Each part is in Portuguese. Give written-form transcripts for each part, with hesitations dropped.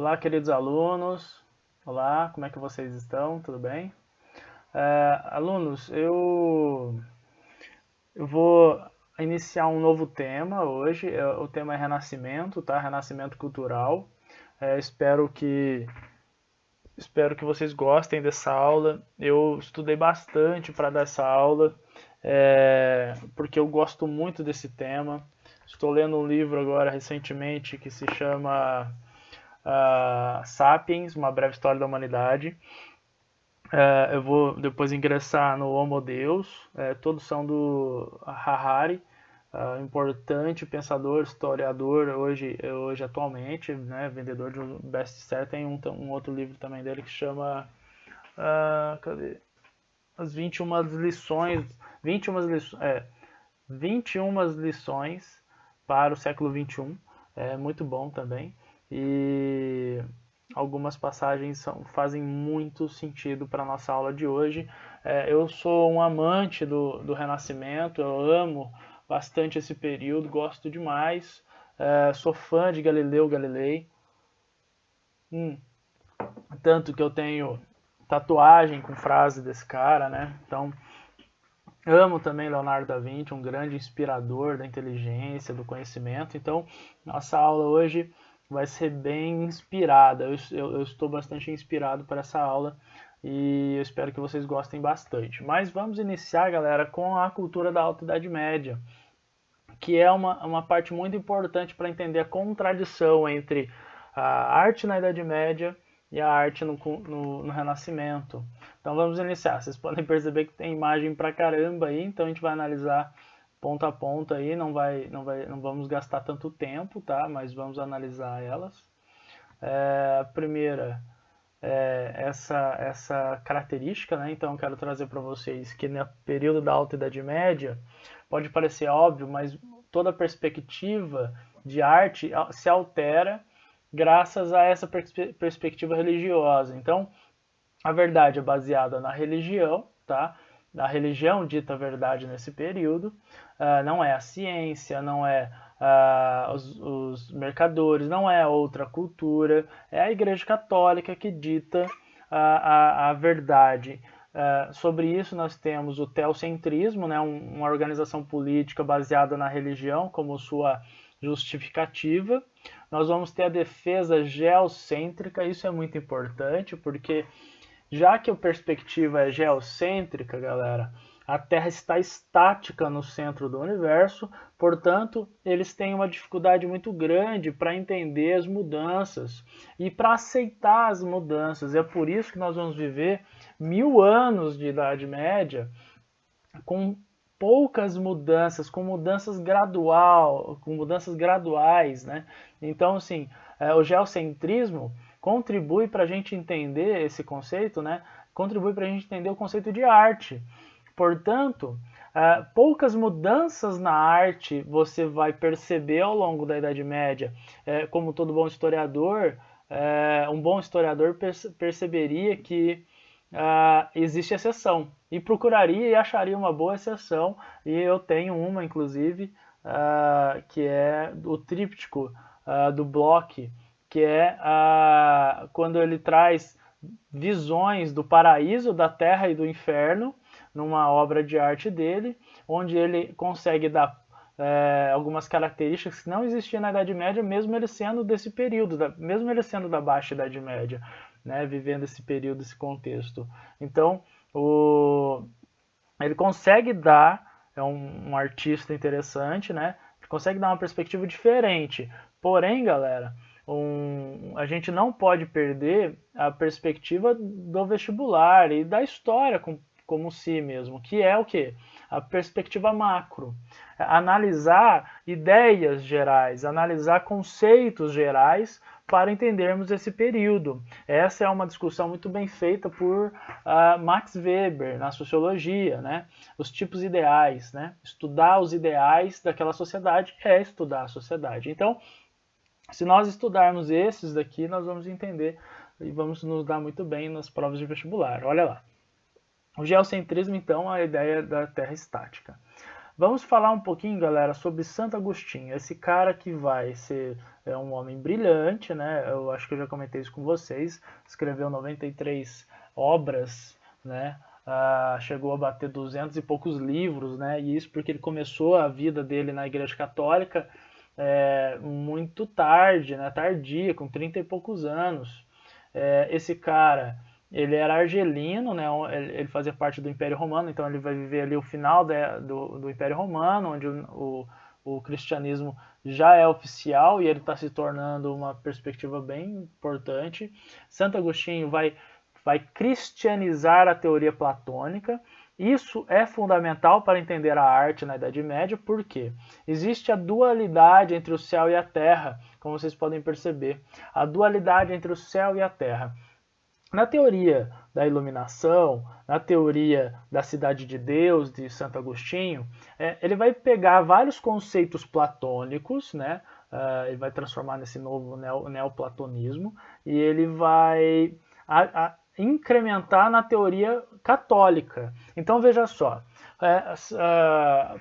Olá, queridos alunos. Olá, como é que vocês estão? Tudo bem? Alunos, eu vou iniciar um novo tema hoje. O tema é Renascimento, tá? Renascimento cultural. Espero que vocês gostem dessa aula. Eu estudei bastante para dar essa aula, porque eu gosto muito desse tema. Estou lendo um livro agora recentemente que se chama Sapiens, Uma Breve História da Humanidade. Eu vou depois ingressar no Homo Deus, todos são do Harari, importante pensador, historiador hoje atualmente, né, vendedor de um best-seller. Tem um outro livro também dele que chama cadê? As 21 lições, 21 lições para o século XXI. É muito bom também. E algumas passagens fazem muito sentido para a nossa aula de hoje. Eu sou um amante do Renascimento, eu amo bastante esse período, gosto demais. Sou fã de Galileu Galilei. Tanto que eu tenho tatuagem com frase desse cara, né? Então, amo também Leonardo da Vinci, um grande inspirador da inteligência, do conhecimento. Então, nossa aula hoje vai ser bem inspirada. Eu estou bastante inspirado para essa aula e eu espero que vocês gostem bastante. Mas vamos iniciar, galera, com a cultura da Alta Idade Média, que é uma parte muito importante para entender a contradição entre a arte na Idade Média e a arte no Renascimento. Então vamos iniciar. Vocês podem perceber que tem imagem pra caramba aí, então a gente vai analisar ponto a ponto aí, não vamos gastar tanto tempo, tá? Mas vamos analisar elas. A primeira é essa característica, né? Então eu quero trazer para vocês que no período da Alta Idade Média, pode parecer óbvio, mas toda a perspectiva de arte se altera graças a essa perspectiva religiosa. Então, a verdade é baseada na religião, tá? A religião dita a verdade nesse período, não é a ciência, não é os mercadores, não é outra cultura, é a Igreja Católica que dita a verdade. Sobre isso nós temos o teocentrismo, né, uma organização política baseada na religião como sua justificativa. Nós vamos ter a defesa geocêntrica, isso é muito importante, porque já que a perspectiva é geocêntrica, galera, a Terra está estática no centro do universo, portanto, eles têm uma dificuldade muito grande para entender as mudanças e para aceitar as mudanças. É por isso que nós vamos viver 1000 anos de Idade Média com poucas mudanças, com mudanças graduais, né? Então, assim, o geocentrismo contribui para a gente entender esse conceito, né? Contribui para a gente entender o conceito de arte. Portanto, poucas mudanças na arte você vai perceber ao longo da Idade Média. Como todo bom historiador, um bom historiador perceberia que existe exceção e procuraria e acharia uma boa exceção, e eu tenho uma, inclusive, que é o tríptico do Bloch, que é quando ele traz visões do paraíso, da terra e do inferno numa obra de arte dele, onde ele consegue dar algumas características que não existiam na Idade Média, mesmo ele sendo desse período, mesmo ele sendo da Baixa Idade Média, né, vivendo esse período, esse contexto. Então, ele consegue dar, é um artista interessante, né, consegue dar uma perspectiva diferente. Porém, galera, a gente não pode perder a perspectiva do vestibular e da história como si mesmo, que é o quê? A perspectiva macro. Analisar ideias gerais, analisar conceitos gerais para entendermos esse período. Essa é uma discussão muito bem feita por Max Weber na sociologia, né? Os tipos ideais, né? Estudar os ideais daquela sociedade é estudar a sociedade. Então, se nós estudarmos esses daqui, nós vamos entender e vamos nos dar muito bem nas provas de vestibular. Olha lá. O geocentrismo, então, é a ideia da Terra estática. Vamos falar um pouquinho, galera, sobre Santo Agostinho. Esse cara que vai ser um homem brilhante, né? Eu acho que eu já comentei isso com vocês. Escreveu 93 obras, né? Chegou a bater 200 e poucos livros, né? E isso porque ele começou a vida dele na Igreja Católica muito tarde, né? Tardia, com 30 e poucos anos. Esse cara, ele era argelino, né? Ele fazia parte do Império Romano, então ele vai viver ali o final do Império Romano, onde o cristianismo já é oficial e ele está se tornando uma perspectiva bem importante. Santo Agostinho vai cristianizar a teoria platônica. Isso é fundamental para entender a arte na Idade Média, porque existe a dualidade entre o céu e a terra, como vocês podem perceber. A dualidade entre o céu e a terra. Na teoria da iluminação, na teoria da cidade de Deus, de Santo Agostinho, ele vai pegar vários conceitos platônicos, né? Ele vai transformar nesse novo neoplatonismo, e ele vai incrementar na teoria católica. Então veja só,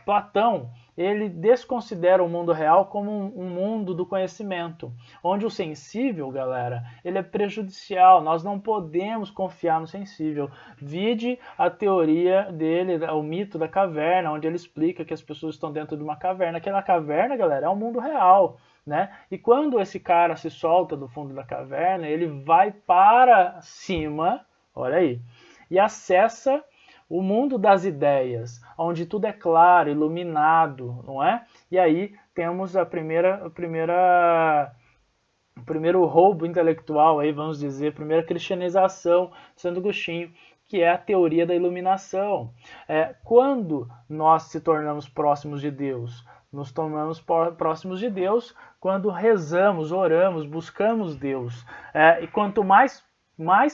Platão ele desconsidera o mundo real como um mundo do conhecimento, onde o sensível, galera, ele é prejudicial, nós não podemos confiar no sensível. Vide a teoria dele, o mito da caverna, onde ele explica que as pessoas estão dentro de uma caverna. Aquela caverna, galera, é o mundo real, né? E quando esse cara se solta do fundo da caverna, ele vai para cima, olha aí, e acessa o mundo das ideias, onde tudo é claro, iluminado, não é? E aí temos o primeiro roubo intelectual, aí vamos dizer, a primeira cristianização de Santo Agostinho, que é a teoria da iluminação. Quando nós se tornamos próximos de Deus, nos tornamos próximos de Deus quando rezamos, oramos, buscamos Deus. E quanto mais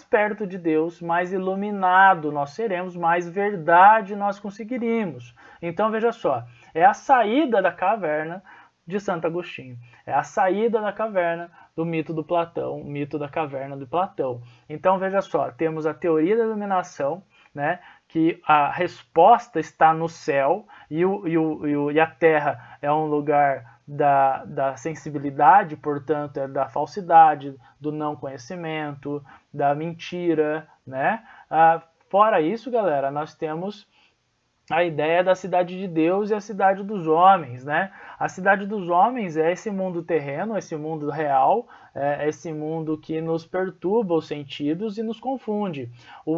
perto de Deus, mais iluminado nós seremos, mais verdade nós conseguiríamos. Então veja só, é a saída da caverna de Santo Agostinho. É a saída da caverna do mito do Platão, mito da caverna de Platão. Então veja só, temos a teoria da iluminação, né, que a resposta está no céu e a Terra é um lugar da sensibilidade, portanto, é da falsidade, do não conhecimento, da mentira, né? Fora isso, galera, nós temos a ideia da cidade de Deus e a cidade dos homens, né? A cidade dos homens é esse mundo terreno, esse mundo real, esse mundo que nos perturba os sentidos e nos confunde.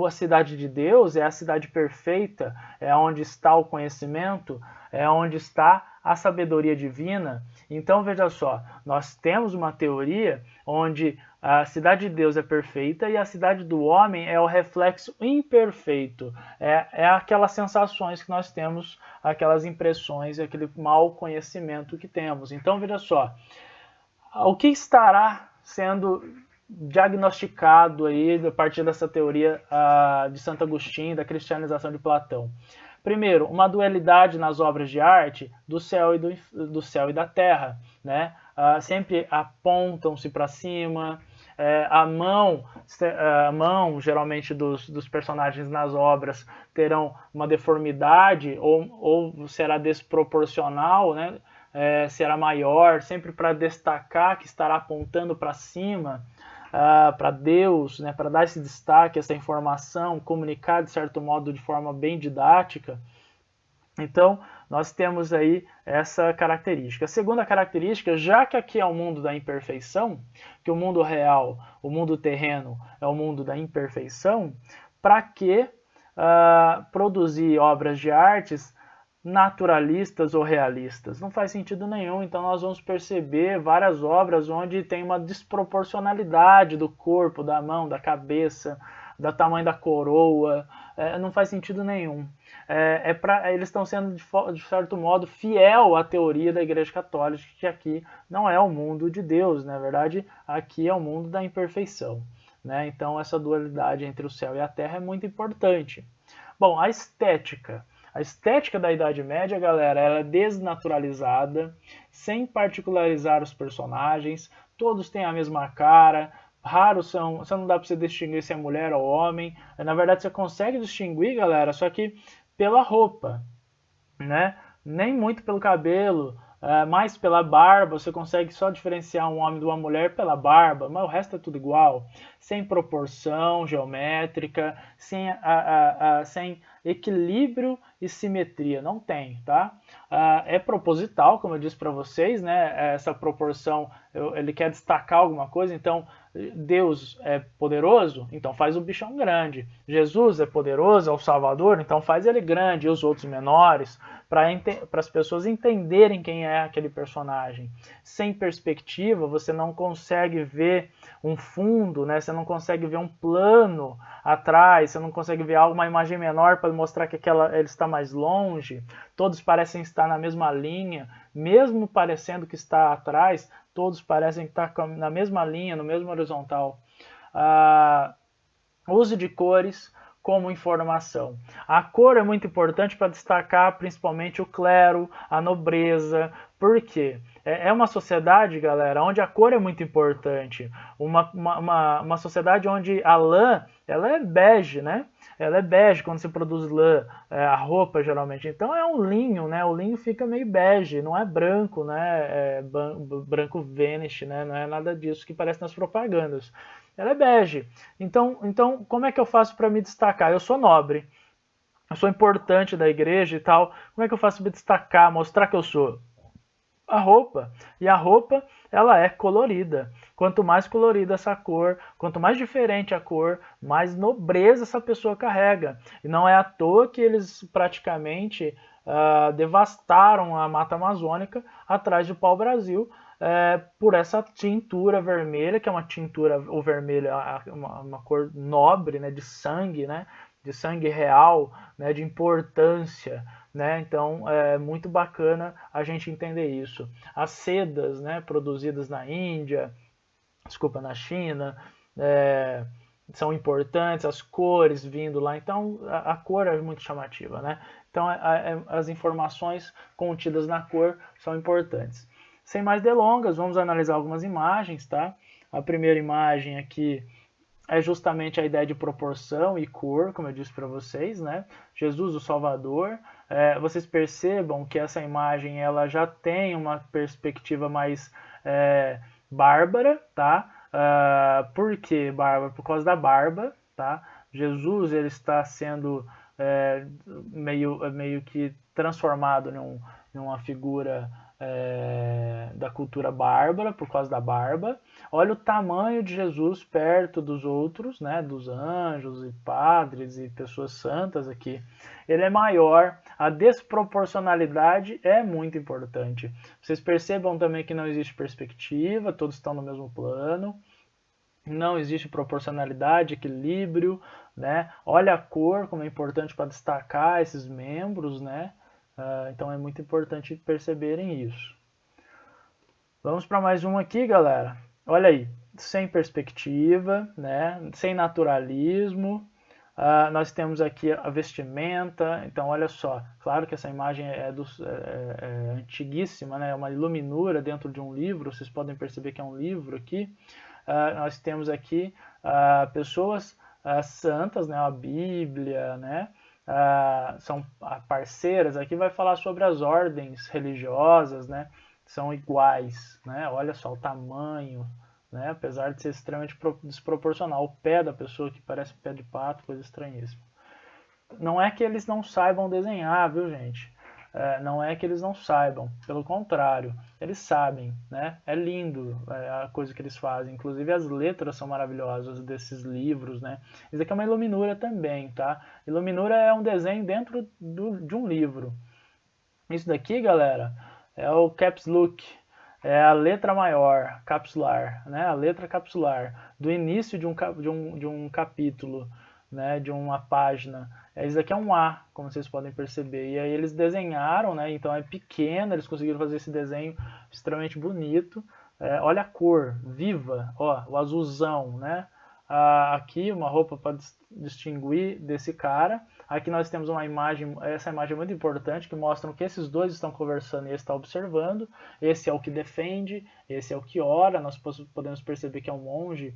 A cidade de Deus é a cidade perfeita, é onde está o conhecimento, é onde está a sabedoria divina. Então veja só, nós temos uma teoria onde a cidade de Deus é perfeita e a cidade do homem é o reflexo imperfeito. É aquelas sensações que nós temos, aquelas impressões, aquele mau conhecimento que temos. Então veja só, o que estará sendo diagnosticado aí a partir dessa teoria de Santo Agostinho, da cristianização de Platão? Primeiro, uma dualidade nas obras de arte do céu e da terra, né? Sempre apontam-se para cima. A mão geralmente dos personagens nas obras terão uma deformidade ou será desproporcional, né? Será maior, sempre para destacar que estará apontando para cima, para Deus, né? Para dar esse destaque, essa informação, comunicar de certo modo de forma bem didática. Então, nós temos aí essa característica. A segunda característica, já que aqui é o mundo da imperfeição, que o mundo real, o mundo terreno é o mundo da imperfeição, para que produzir obras de artes naturalistas ou realistas? Não faz sentido nenhum. Então nós vamos perceber várias obras onde tem uma desproporcionalidade do corpo, da mão, da cabeça, do tamanho da coroa. Não faz sentido nenhum. Eles estão sendo, de certo modo, fiel à teoria da Igreja Católica, que aqui não é o mundo de Deus, na verdade, aqui é o mundo da imperfeição, né? Então essa dualidade entre o céu e a terra é muito importante. Bom, a estética. A estética da Idade Média, galera, ela é desnaturalizada, sem particularizar os personagens, todos têm a mesma cara, raros são, você não dá para você distinguir se é mulher ou homem. Na verdade, você consegue distinguir, galera, só que pela roupa, né? nem muito pelo cabelo, mais pela barba. Você consegue só diferenciar um homem de uma mulher pela barba, mas o resto é tudo igual, sem proporção geométrica, sem equilíbrio e simetria, não tem, tá? É proposital, como eu disse para vocês, né? Essa proporção, ele quer destacar alguma coisa, então Deus é poderoso, então faz o bichão grande. Jesus é poderoso, é o Salvador, então faz ele grande e os outros menores, para as pessoas entenderem quem é aquele personagem. Sem perspectiva, você não consegue ver um fundo, né? Você não consegue ver um plano atrás, você não consegue ver uma imagem menor para mostrar que ele está mais longe. Todos parecem estar na mesma linha, mesmo parecendo que está atrás, todos parecem estar na mesma linha, no mesmo horizontal. Uso de cores como informação. A cor é muito importante para destacar principalmente o clero, a nobreza. Por quê? É uma sociedade, galera, onde a cor é muito importante. Uma sociedade onde a lã, ela é bege, né? Ela é bege quando se produz lã, a roupa geralmente. Então é um linho, né? O linho fica meio bege, não é branco, né? Branco Vanish, né? Não é nada disso que parece nas propagandas. Ela é bege. Então como é que eu faço para me destacar? Eu sou nobre, eu sou importante da igreja e tal. Como é que eu faço para me destacar, mostrar que eu sou? A roupa. E a roupa, ela é colorida. Quanto mais colorida essa cor, quanto mais diferente a cor, mais nobreza essa pessoa carrega. E não é à toa que eles praticamente devastaram a Mata Amazônica atrás do pau-brasil, por essa tintura vermelha, que é uma tintura, o vermelho é uma cor nobre, né, de sangue, né, de sangue real, né, de importância, né? Então é muito bacana a gente entender isso. As sedas, né, produzidas na Índia, na China, são importantes, as cores vindo lá, então a cor é muito chamativa, né? Então as informações contidas na cor são importantes. Sem mais delongas, vamos analisar algumas imagens, tá? A primeira imagem aqui é justamente a ideia de proporção e cor, como eu disse para vocês, né? Jesus, o Salvador. Vocês percebam que essa imagem ela já tem uma perspectiva mais bárbara, tá? Por que bárbara? Por causa da barba, tá? Jesus ele está sendo meio que transformado numa figura da cultura bárbara por causa da barba. Olha o tamanho de Jesus perto dos outros, né, dos anjos e padres e pessoas santas aqui. Ele é maior, a desproporcionalidade é muito importante. Vocês percebam também que não existe perspectiva, todos estão no mesmo plano. Não existe proporcionalidade, equilíbrio, né? Olha a cor como é importante para destacar esses membros, né? Então é muito importante perceberem isso. Vamos para mais um aqui, galera. Olha aí, sem perspectiva, né? Sem naturalismo. Nós temos aqui a vestimenta. Então, olha só. Claro que essa imagem é antiguíssima, né? É uma iluminura dentro de um livro. Vocês podem perceber que é um livro aqui. Nós temos aqui pessoas santas, né? A Bíblia, né? São parceiras. Aqui vai falar sobre as ordens religiosas, né? São iguais, né? Olha só o tamanho, né? Apesar de ser extremamente desproporcional. O pé da pessoa que parece pé de pato, coisa estranhíssima. Não é que eles não saibam desenhar, viu, gente? Não é que eles não saibam, pelo contrário, eles sabem, né? É lindo a coisa que eles fazem, inclusive as letras são maravilhosas desses livros, né? Isso aqui é uma iluminura também, tá? Iluminura é um desenho dentro de um livro. Isso daqui, galera, é o caps look, é a letra maior, capsular, né? A letra capsular do início de um capítulo, né? De uma página. Isso aqui é um A, como vocês podem perceber. E aí eles desenharam, né? Então é pequeno, eles conseguiram fazer esse desenho extremamente bonito. Olha a cor, viva, ó, o azulzão, né? Aqui uma roupa para distinguir desse cara. Aqui nós temos uma imagem, essa imagem é muito importante, que mostra que esses dois estão conversando e ele está observando. Esse é o que defende, esse é o que ora. Nós podemos perceber que é um monge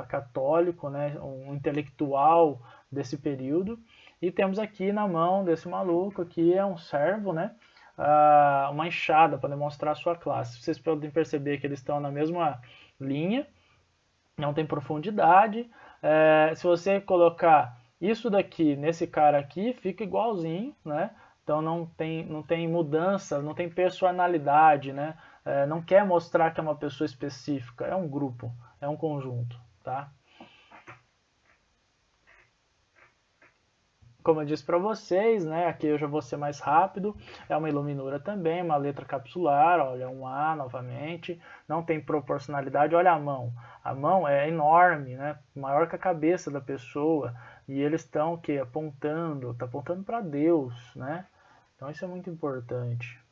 católico, né, um intelectual desse período. E temos aqui na mão desse maluco aqui é um servo, né? Uma enxada para demonstrar a sua classe. Vocês podem perceber que eles estão na mesma linha, não tem profundidade. Se você colocar isso daqui nesse cara aqui, fica igualzinho, né? Então não tem mudança, não tem personalidade, né? Não quer mostrar que é uma pessoa específica, é um grupo, é um conjunto, tá? Como eu disse para vocês, né, aqui eu já vou ser mais rápido, é uma iluminura também, uma letra capsular, olha, um A novamente, não tem proporcionalidade, olha a mão é enorme, né, maior que a cabeça da pessoa, e eles estão apontando, tá apontando para Deus, né, então isso é muito importante.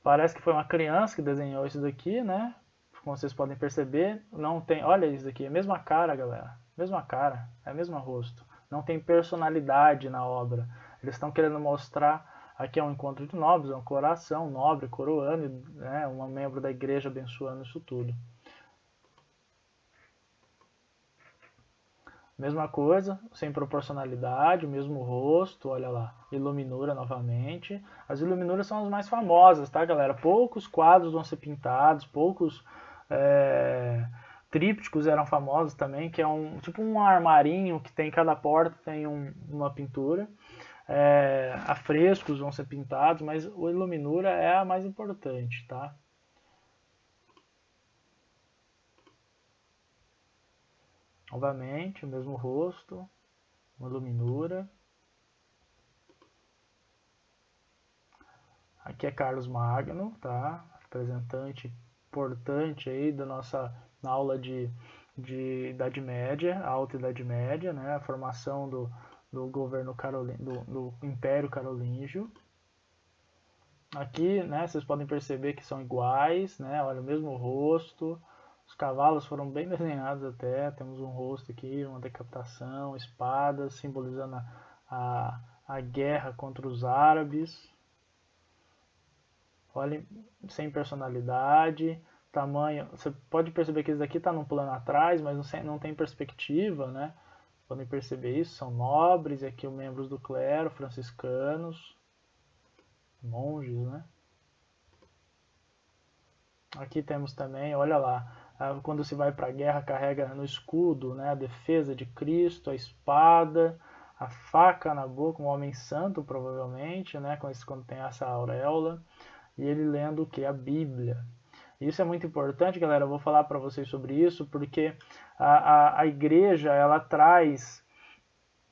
Parece que foi uma criança que desenhou isso daqui, né, como vocês podem perceber, não tem, olha isso daqui, é a mesma cara, galera, mesma cara, é o mesmo rosto, não tem personalidade na obra. Eles estão querendo mostrar, aqui é um encontro de nobres, é uma coroação, nobre coroando, né, um membro da igreja abençoando isso tudo. Mesma coisa, sem proporcionalidade, o mesmo rosto, olha lá, iluminura novamente. As iluminuras são as mais famosas, tá, galera? Poucos quadros vão ser pintados, poucos trípticos eram famosos também, que é tipo um armarinho que tem cada porta tem uma pintura. Afrescos vão ser pintados, mas o iluminura é a mais importante, tá? Novamente, o mesmo rosto, uma iluminura. Aqui é Carlos Magno, tá? Representante importante aí da nossa na aula de Idade Média, Alta Idade Média, né? A formação do governo do Império Carolíngio. Aqui, né, vocês podem perceber que são iguais, né? Olha, o mesmo rosto. Os cavalos foram bem desenhados até. Temos um rosto aqui, uma decapitação, espadas, simbolizando a guerra contra os árabes. Olhem, sem personalidade, tamanho. Você pode perceber que esse daqui está num plano atrás, mas não tem perspectiva, né? Podem perceber isso, são nobres, e aqui os membros do clero, franciscanos, monges, né? Aqui temos também, olha lá, quando se vai para a guerra carrega no escudo, né, a defesa de Cristo, a espada, a faca na boca, um homem santo provavelmente, né, quando tem essa auréola, e ele lendo o que? A Bíblia. Isso é muito importante, galera, eu vou falar para vocês sobre isso, porque a igreja, ela traz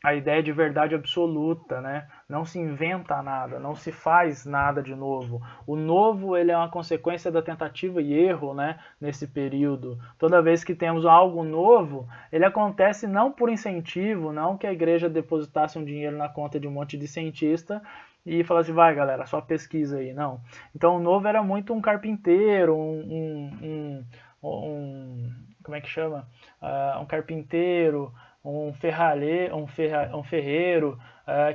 a ideia de verdade absoluta, né? Não se inventa nada, não se faz nada de novo. O novo, ele é uma consequência da tentativa e erro, né? Nesse período. Toda vez que temos algo novo, ele acontece não por incentivo, não que a igreja depositasse um dinheiro na conta de um monte de cientista e falasse, vai galera, só pesquisa aí, não. Então o novo era muito um carpinteiro, como é que chama? Um carpinteiro, um ferreiro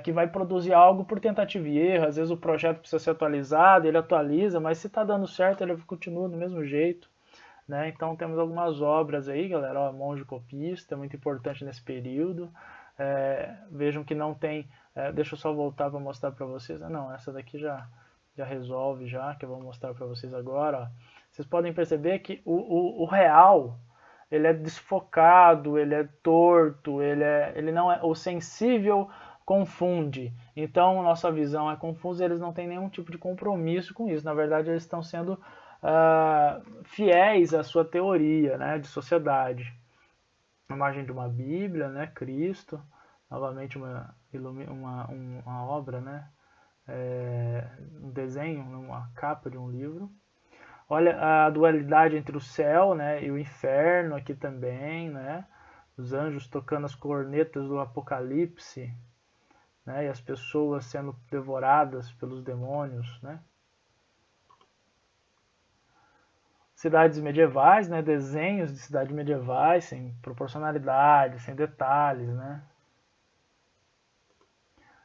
que vai produzir algo por tentativa e erro. Às vezes o projeto precisa ser atualizado, ele atualiza, mas se está dando certo, ele continua do mesmo jeito. Né? Então temos algumas obras aí, galera. Ó, monge copista, muito importante nesse período. Vejam que não tem. Deixa eu só voltar para mostrar para vocês. Não, essa daqui já resolve, já que eu vou mostrar para vocês agora. Ó. Vocês podem perceber que o real ele é desfocado, ele é torto, ele não é, o sensível confunde. Então nossa visão é confusa, e eles não têm nenhum tipo de compromisso com isso. Na verdade, eles estão sendo fiéis à sua teoria, né, de sociedade. A imagem de uma Bíblia, né, Cristo, novamente uma obra, né, um desenho, uma capa de um livro. Olha a dualidade entre o céu, né, e o inferno aqui também, né? Os anjos tocando as cornetas do Apocalipse, né? E as pessoas sendo devoradas pelos demônios, né? Cidades medievais, né? Desenhos de cidades medievais sem proporcionalidade, sem detalhes, né?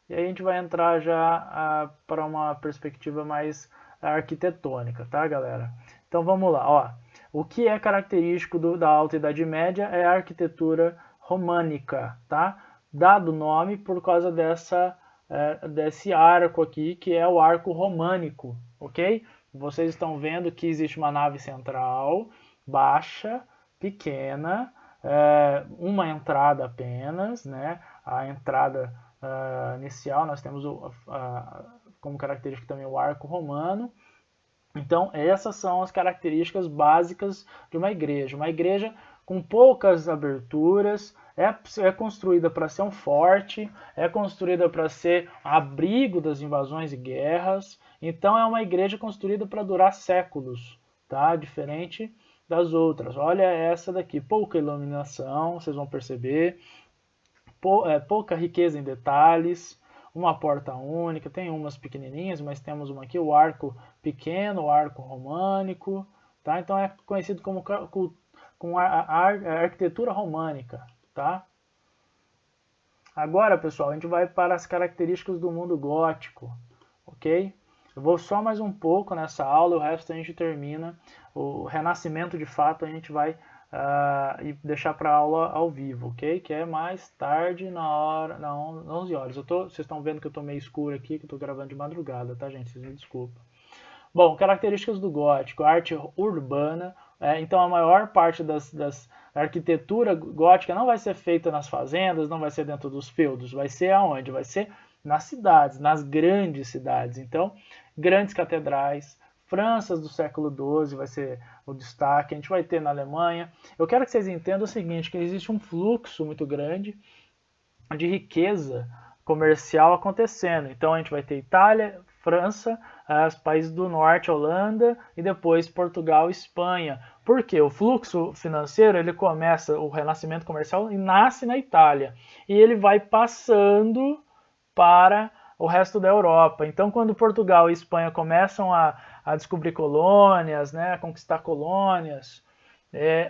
E aí a gente vai entrar já para uma perspectiva mais arquitetônica, tá, galera? Então vamos lá, ó. O que é característico da Alta Idade Média é a arquitetura românica, tá? Dado o nome por causa desse arco aqui, que é o arco românico, ok? Vocês estão vendo que existe uma nave central, baixa, pequena, uma entrada apenas, né? A entrada inicial, nós temos como característica também o arco romano. Então, essas são as características básicas de uma igreja. Uma igreja com poucas aberturas, é construída para ser um forte, é construída para ser abrigo das invasões e guerras. Então, é uma igreja construída para durar séculos, tá? Diferente das outras. Olha essa daqui, pouca iluminação, vocês vão perceber, pouca riqueza em detalhes, uma porta única, tem umas pequenininhas, mas temos uma aqui, o arco pequeno, o arco românico, tá? Então é conhecido como a arquitetura românica, tá? Agora, pessoal, a gente vai para as características do mundo gótico, ok? Eu vou só mais um pouco nessa aula, o resto a gente termina. O renascimento, de fato, a gente vai e deixar para aula ao vivo, ok? Que é mais tarde, na 11 horas. Vocês estão vendo que eu estou meio escuro aqui, que eu estou gravando de madrugada, tá, gente? Vocês me desculpem. Bom, características do gótico, arte urbana. Então, a maior parte da arquitetura gótica não vai ser feita nas fazendas, não vai ser dentro dos feudos, vai ser aonde? Vai ser nas cidades, nas grandes cidades. Então, grandes catedrais, Franças do século XII vai ser o destaque, a gente vai ter na Alemanha. Eu quero que vocês entendam o seguinte, que existe um fluxo muito grande de riqueza comercial acontecendo. Então a gente vai ter Itália, França, os países do norte, Holanda e depois Portugal e Espanha. Por quê? O fluxo financeiro, ele começa, o renascimento comercial, e nasce na Itália. E ele vai passando para o resto da Europa. Então, quando Portugal e Espanha começam a descobrir colônias, né, a conquistar colônias,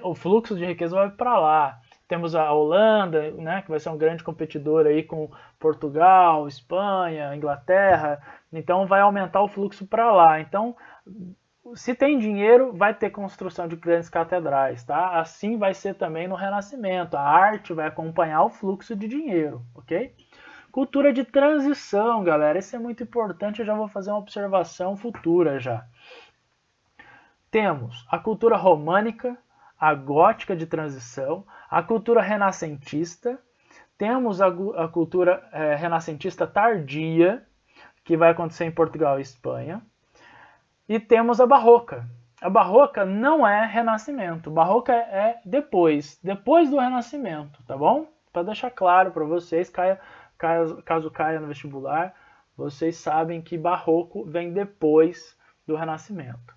o fluxo de riqueza vai para lá. Temos a Holanda, né, que vai ser um grande competidor aí com Portugal, Espanha, Inglaterra. Então, vai aumentar o fluxo para lá. Então, se tem dinheiro, vai ter construção de grandes catedrais, tá? Assim vai ser também no Renascimento. A arte vai acompanhar o fluxo de dinheiro, ok? Cultura de transição, galera. Isso é muito importante, eu já vou fazer uma observação futura já. Temos a cultura românica, a gótica de transição, a cultura renascentista, temos a cultura renascentista tardia, que vai acontecer em Portugal e Espanha, e temos a barroca. A barroca não é renascimento, barroca é depois do renascimento, tá bom? Para deixar claro para vocês, caso caia no vestibular, vocês sabem que barroco vem depois do renascimento.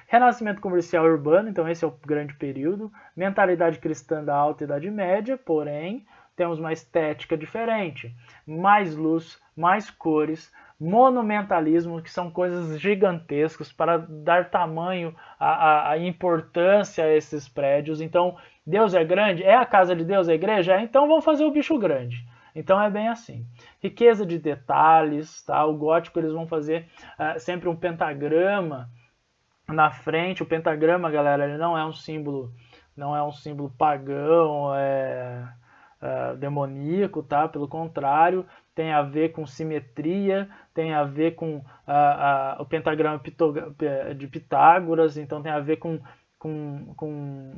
Renascimento comercial e urbano, então esse é o grande período. Mentalidade cristã da Alta Idade Média, porém, temos uma estética diferente. Mais luz, mais cores, monumentalismo, que são coisas gigantescas para dar tamanho a importância a esses prédios. Então, Deus é grande? É a casa de Deus, a igreja? Então vamos fazer o bicho grande. Então é bem assim. Riqueza de detalhes, tá? O gótico eles vão fazer sempre um pentagrama na frente. O pentagrama, galera, ele não é um símbolo pagão, demoníaco, tá? Pelo contrário, tem a ver com simetria, tem a ver com o pentagrama de Pitágoras, então tem a ver com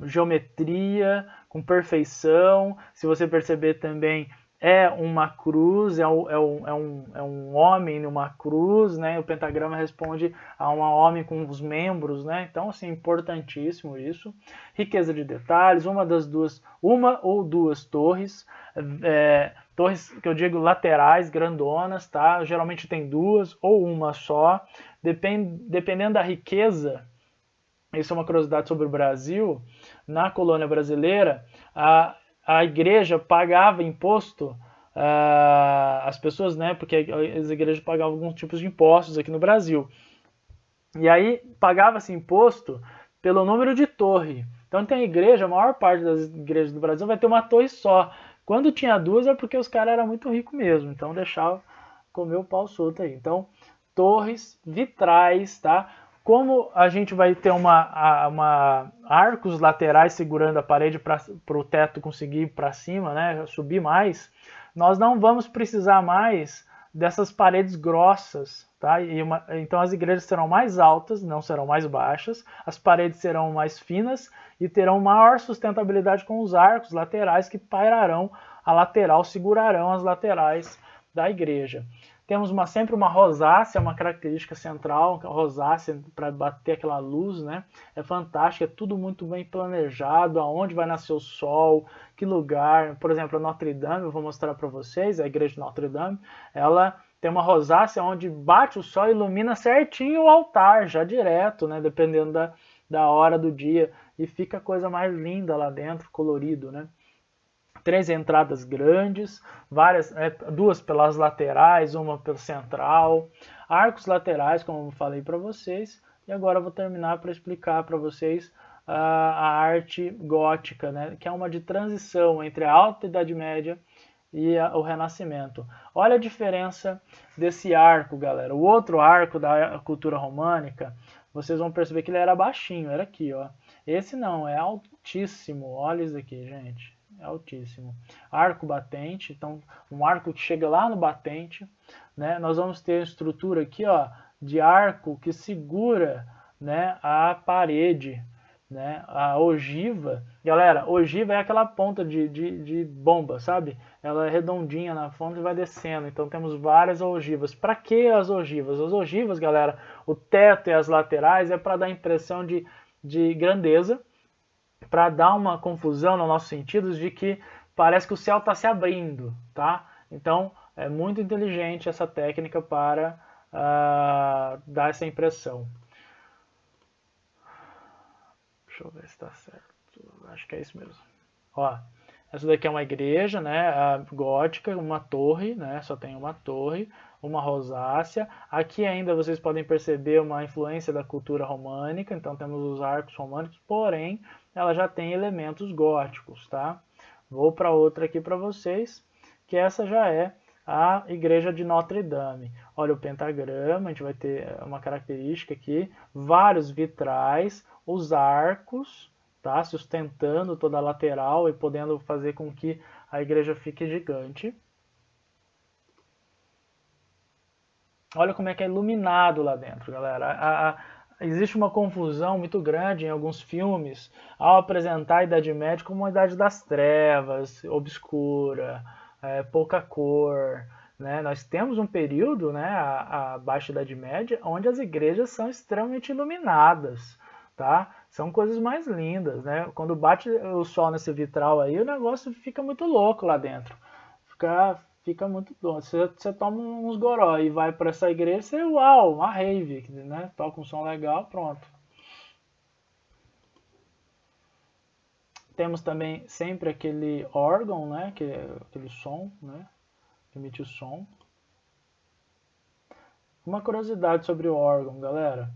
geometria, com perfeição. Se você perceber também, é uma cruz, é um homem numa cruz, né? O pentagrama responde a um homem com os membros, né? Então, assim, importantíssimo isso. Riqueza de detalhes, uma ou duas torres, torres que eu digo laterais, grandonas, tá? Geralmente tem duas ou uma só, dependendo da riqueza. Isso é uma curiosidade sobre o Brasil. Na colônia brasileira, a igreja pagava imposto, as pessoas, né, porque as igrejas pagavam alguns tipos de impostos aqui no Brasil. E aí pagava-se imposto pelo número de torre. Então tem igreja, a maior parte das igrejas do Brasil vai ter uma torre só. Quando tinha duas é porque os caras eram muito ricos mesmo, então deixava comer o pau solto aí. Então, torres, vitrais, tá? Como a gente vai ter arcos laterais segurando a parede para o teto conseguir ir para cima, né, subir mais, nós não vamos precisar mais dessas paredes grossas, tá? Então as igrejas serão mais altas, não serão mais baixas, as paredes serão mais finas e terão maior sustentabilidade com os arcos laterais que pairarão a lateral, segurarão as laterais da igreja. Temos sempre uma rosácea, uma característica central, a rosácea para bater aquela luz, né? É fantástico, é tudo muito bem planejado, aonde vai nascer o sol, que lugar. Por exemplo, a Notre Dame, eu vou mostrar para vocês, a igreja de Notre Dame, ela tem uma rosácea onde bate o sol e ilumina certinho o altar, já direto, né? Dependendo da hora do dia. E fica a coisa mais linda lá dentro, colorido, né? 3 entradas grandes, duas pelas laterais, uma pelo central, arcos laterais, como eu falei para vocês, e agora eu vou terminar para explicar para vocês a arte gótica, né, que é uma de transição entre a Alta Idade Média e o Renascimento. Olha a diferença desse arco, galera. O outro arco da cultura românica, vocês vão perceber que ele era baixinho, era aqui, ó. Esse não, é altíssimo. Olha isso aqui, gente. É altíssimo. Arco batente, então um arco que chega lá no batente, né? Nós vamos ter a estrutura aqui, ó, de arco que segura, né, a parede, né? A ogiva, galera, ogiva é aquela ponta de bomba, sabe? Ela é redondinha na ponta e vai descendo. Então temos várias ogivas. Para que as ogivas? As ogivas, galera, o teto e as laterais é para dar a impressão de grandeza, para dar uma confusão no nosso sentido de que parece que o céu está se abrindo, tá? Então é muito inteligente essa técnica para dar essa impressão. Deixa eu ver se está certo. Acho que é isso mesmo. Ó, essa daqui é uma igreja, né, gótica, uma torre, né, só tem uma torre, uma rosácea. Aqui ainda vocês podem perceber uma influência da cultura românica, então temos os arcos românicos, porém ela já tem elementos góticos, tá? Vou para outra aqui para vocês, que essa já é a igreja de Notre Dame. Olha o pentagrama, a gente vai ter uma característica aqui, vários vitrais, os arcos, tá? Sustentando toda a lateral e podendo fazer com que a igreja fique gigante. Olha como é que é iluminado lá dentro, galera. Existe uma confusão muito grande em alguns filmes ao apresentar a Idade Média como uma Idade das Trevas, obscura, pouca cor. Né? Nós temos um período, né, a Baixa Idade Média, onde as igrejas são extremamente iluminadas. Tá? São coisas mais lindas, né? Quando bate o sol nesse vitral aí, o negócio fica muito louco lá dentro. Fica muito doido. Você toma uns goró e vai para essa igreja, você, uau, uma rave, né? Toca um som legal, pronto. Temos também sempre aquele órgão, né? Aquele som, né? Que emite o som. Uma curiosidade sobre o órgão, galera.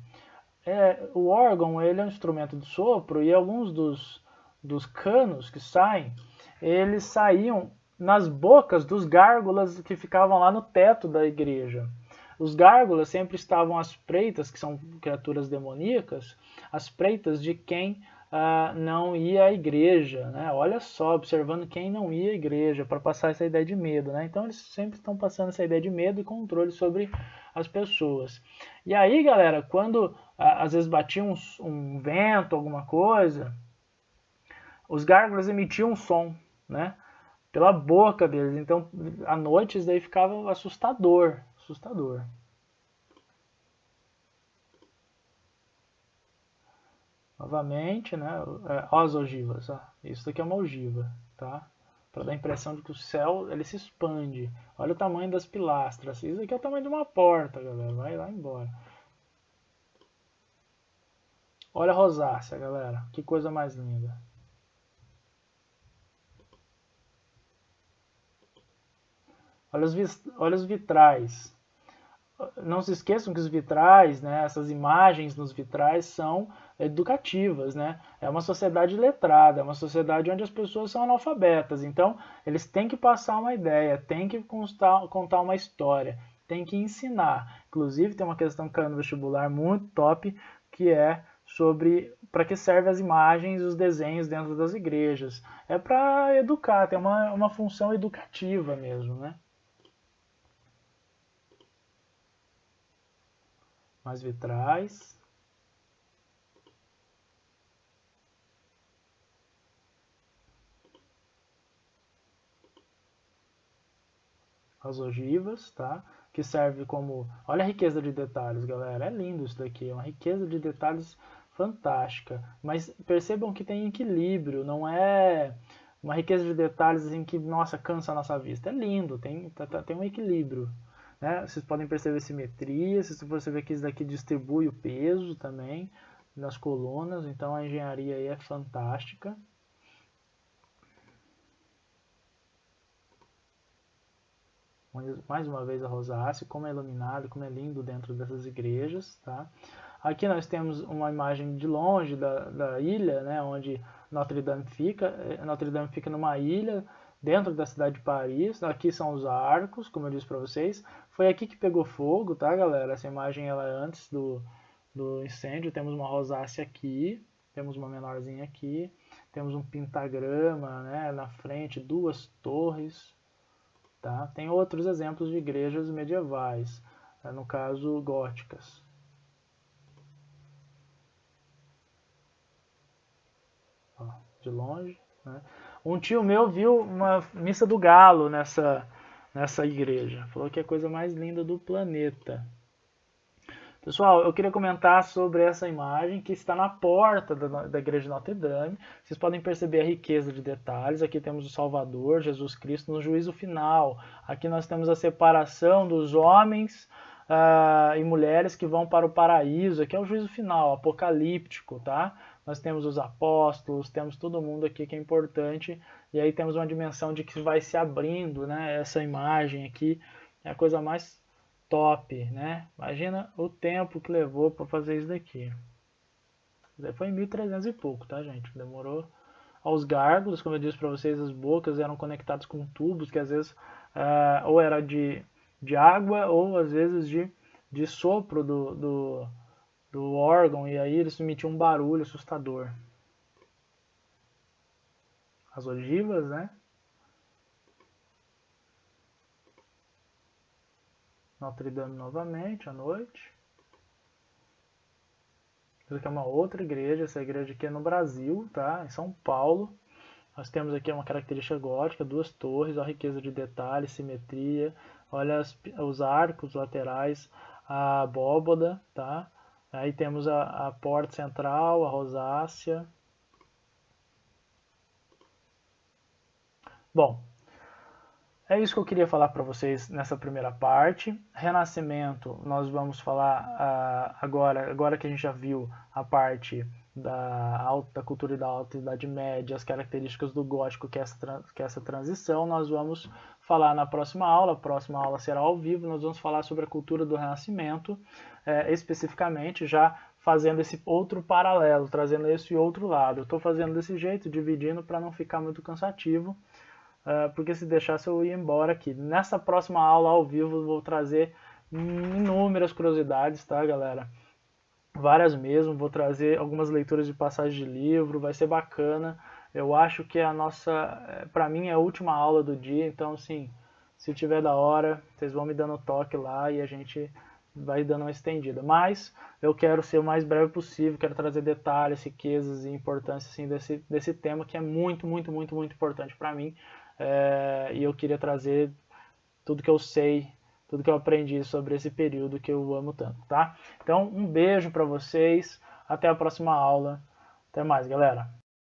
O órgão, ele é um instrumento de sopro e alguns dos canos que saem, eles saíam nas bocas dos gárgulas que ficavam lá no teto da igreja. Os gárgulas sempre estavam às preitas, que são criaturas demoníacas, às preitas de quem não ia à igreja, né? Olha só, observando quem não ia à igreja, para passar essa ideia de medo, né? Então eles sempre estão passando essa ideia de medo e controle sobre as pessoas. E aí, galera, quando às vezes batia um vento, alguma coisa, os gárgulas emitiam um som, né? Pela boca deles. Então, à noite isso daí ficava assustador. Novamente, né? Ó as ogivas. Ó. Isso daqui é uma ogiva, tá? Para dar a impressão de que o céu ele se expande. Olha o tamanho das pilastras. Isso aqui é o tamanho de uma porta, galera. Vai lá embora. Olha a rosácea, galera. Que coisa mais linda. Olha os vitrais. Não se esqueçam que os vitrais, né, essas imagens nos vitrais são educativas, né? É uma sociedade letrada, é uma sociedade onde as pessoas são analfabetas. Então, eles têm que passar uma ideia, têm que contar uma história, têm que ensinar. Inclusive, tem uma questão que caiu no vestibular muito top, que é sobre para que servem as imagens e os desenhos dentro das igrejas. É para educar, tem uma função educativa mesmo, né? Mais vitrais. As ogivas, tá? Que serve como... Olha a riqueza de detalhes, galera. É lindo isso daqui. É uma riqueza de detalhes fantástica. Mas percebam que tem equilíbrio. Não é uma riqueza de detalhes em que, nossa, cansa a nossa vista. É lindo. Tem um equilíbrio. Né? Vocês podem perceber simetria. Vocês podem perceber que isso daqui distribui o peso também nas colunas. Então a engenharia aí é fantástica. Mais uma vez a rosácea, como é iluminado, como é lindo dentro dessas igrejas, tá? Aqui nós temos uma imagem de longe da ilha, né, onde Notre Dame fica. Notre Dame fica numa ilha dentro da cidade de Paris. Aqui são os arcos, como eu disse para vocês. Foi aqui que pegou fogo, tá, galera? Essa imagem ela é antes do incêndio. Temos uma rosácea aqui, temos uma menorzinha aqui, temos um pentagrama, né, na frente, duas torres. Tá? Tem outros exemplos de igrejas medievais, no caso góticas. Ó, de longe. Né? Um tio meu viu uma missa do galo nessa igreja. Falou que é a coisa mais linda do planeta. Pessoal, eu queria comentar sobre essa imagem que está na porta da igreja de Notre Dame. Vocês podem perceber a riqueza de detalhes. Aqui temos o Salvador, Jesus Cristo, no juízo final. Aqui nós temos a separação dos homens e mulheres que vão para o paraíso. Aqui é o juízo final, apocalíptico, tá? Nós temos os apóstolos, temos todo mundo aqui que é importante. E aí temos uma dimensão de que vai se abrindo, né? Essa imagem aqui é a coisa mais top, né? Imagina o tempo que levou para fazer isso daqui. Foi em 1300 e pouco, tá, gente? Demorou. Aos gárgulas, como eu disse para vocês, as bocas eram conectadas com tubos que às vezes ou era de água ou às vezes de sopro do órgão, e aí eles emitiam um barulho assustador. As ogivas, né? Notre Dame novamente, à noite. Essa aqui é uma outra igreja, essa igreja aqui é no Brasil, tá? Em São Paulo. Nós temos aqui uma característica gótica, duas torres, a riqueza de detalhes, simetria. Olha os arcos laterais, a abóbada, tá? Aí temos a porta central, a rosácea. Bom, é isso que eu queria falar para vocês nessa primeira parte. Renascimento, nós vamos falar agora que a gente já viu a parte da cultura da Alta Idade Média, as características do gótico, que é essa transição, nós vamos falar na próxima aula. A próxima aula será ao vivo, nós vamos falar sobre a cultura do Renascimento, especificamente já fazendo esse outro paralelo, trazendo esse outro lado. Eu estou fazendo desse jeito, dividindo para não ficar muito cansativo. Porque se deixasse eu ia embora aqui. Nessa próxima aula ao vivo eu vou trazer inúmeras curiosidades, tá, galera? Várias mesmo, vou trazer algumas leituras de passagem de livro, vai ser bacana. Eu acho que a nossa, para mim é a última aula do dia, então assim, se tiver da hora, vocês vão me dando toque lá e a gente vai dando uma estendida. Mas eu quero ser o mais breve possível, quero trazer detalhes, riquezas e importância assim, desse tema que é muito, muito, muito, muito importante para mim. E eu queria trazer tudo que eu sei, tudo que eu aprendi sobre esse período que eu amo tanto, tá? Então, um beijo para vocês, até a próxima aula. Até mais, galera.